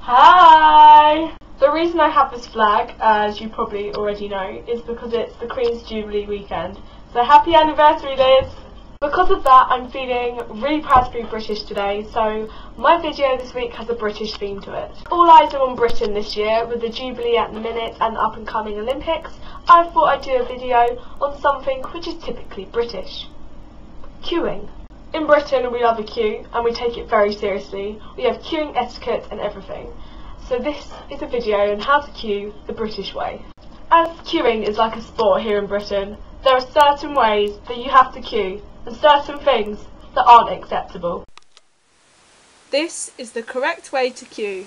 Hi! The reason I have this flag, as you probably already know, is because it's the Queen's Jubilee weekend. So happy anniversary, Liz! Because of that, I'm feeling really proud to be British today, so my video this week has a British theme to it. All eyes are on Britain this year, with the Jubilee at the minute and the up-and-coming Olympics. I thought I'd do a video on something which is typically British. Queuing. In Britain we love a queue, and we take it very seriously. We have queuing etiquette and everything. So this is a video on how to queue the British way. As queuing is like a sport here in Britain, there are certain ways that you have to queue, and certain things that aren't acceptable. This is the correct way to queue.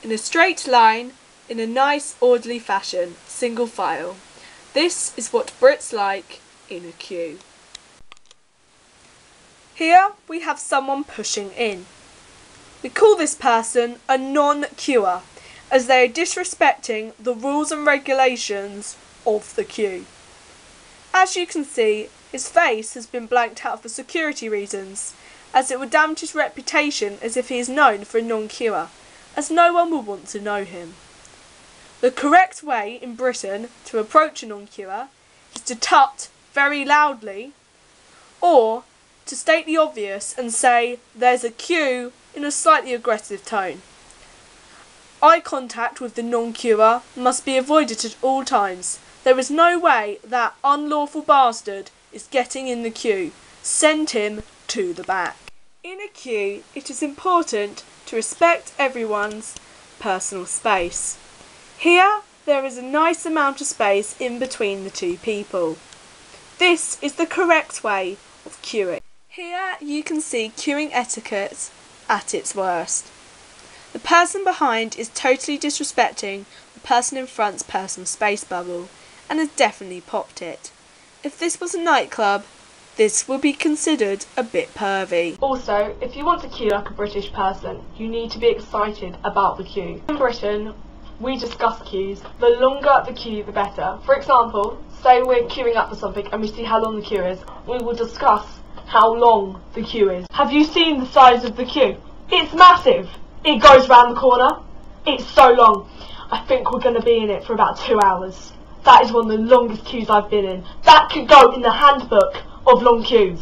In a straight line, in a nice orderly fashion, single file. This is what Brits like in a queue. Here we have someone pushing in. We call this person a non-queuer, as they are disrespecting the rules and regulations of the queue. As you can see, his face has been blanked out for security reasons, as it would damage his reputation as if he is known for a non-queuer, as no one will want to know him. The correct way in Britain to approach a non-queuer is to tut very loudly, or to state the obvious and say there's a queue in a slightly aggressive tone. Eye contact with the non-queuer must be avoided at all times. There is no way that unlawful bastard is getting in the queue. Send him to the back. In a queue, it is important to respect everyone's personal space. Here, there is a nice amount of space in between the two people. This is the correct way of queuing. Here you can see queuing etiquette at its worst. The person behind is totally disrespecting the person in front's personal space bubble, and has definitely popped it. If this was a nightclub, this would be considered a bit pervy. Also, if you want to queue like a British person, you need to be excited about the queue. In Britain, we discuss queues. The longer the queue, the better. For example, say we're queuing up for something and we see how long the queue is, we will discuss how long the queue is. Have you seen the size of the queue? It's massive! It goes round the corner. It's so long. I think we're going to be in it for about 2 hours. That is one of the longest queues I've been in. That could go in the handbook of long queues.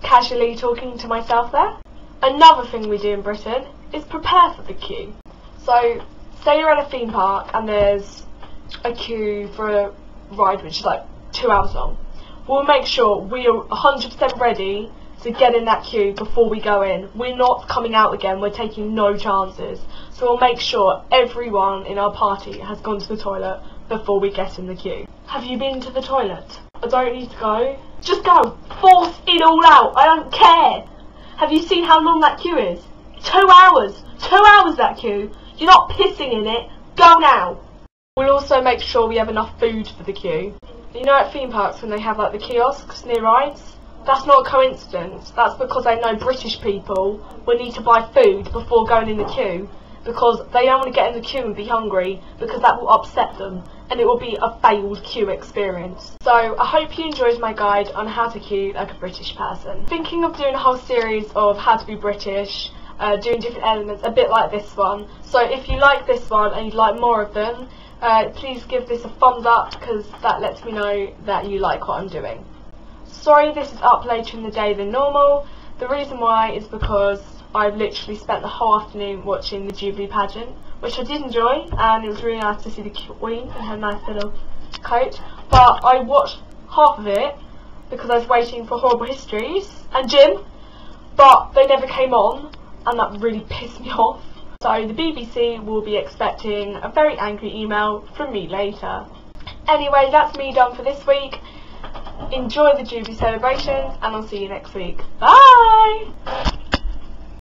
Casually talking to myself there. Another thing we do in Britain is prepare for the queue. So, say you're at a theme park and there's a queue for a ride which is like 2 hours long. We'll make sure we are 100% ready to get in that queue before we go in. We're not coming out again, we're taking no chances. So we'll make sure everyone in our party has gone to the toilet before we get in the queue. Have you been to the toilet? I don't need to go. Just go. Force it all out. I don't care. Have you seen how long that queue is? 2 hours. 2 hours that queue. You're not pissing in it. Go now. We'll also make sure we have enough food for the queue. You know at theme parks when they have like the kiosks near rides? That's not a coincidence. That's because they know British people will need to buy food before going in the queue, because they don't want to get in the queue and be hungry, because that will upset them and it will be a failed queue experience. So I hope you enjoyed my guide on how to queue like a British person. Thinking of doing a whole series of how to be British, doing different elements, a bit like this one. So if you like this one and you'd like more of them, please give this a thumbs up, because that lets me know that you like what I'm doing. Sorry this is up later in the day than normal. The reason why is because I've literally spent the whole afternoon watching the Jubilee pageant, which I did enjoy, and it was really nice to see the Queen in her nice little coat. But I watched half of it because I was waiting for Horrible Histories and Jim, but they never came on, and that really pissed me off. So the BBC will be expecting a very angry email from me later. Anyway, that's me done for this week. Enjoy the Jubilee celebrations, and I'll see you next week. Bye!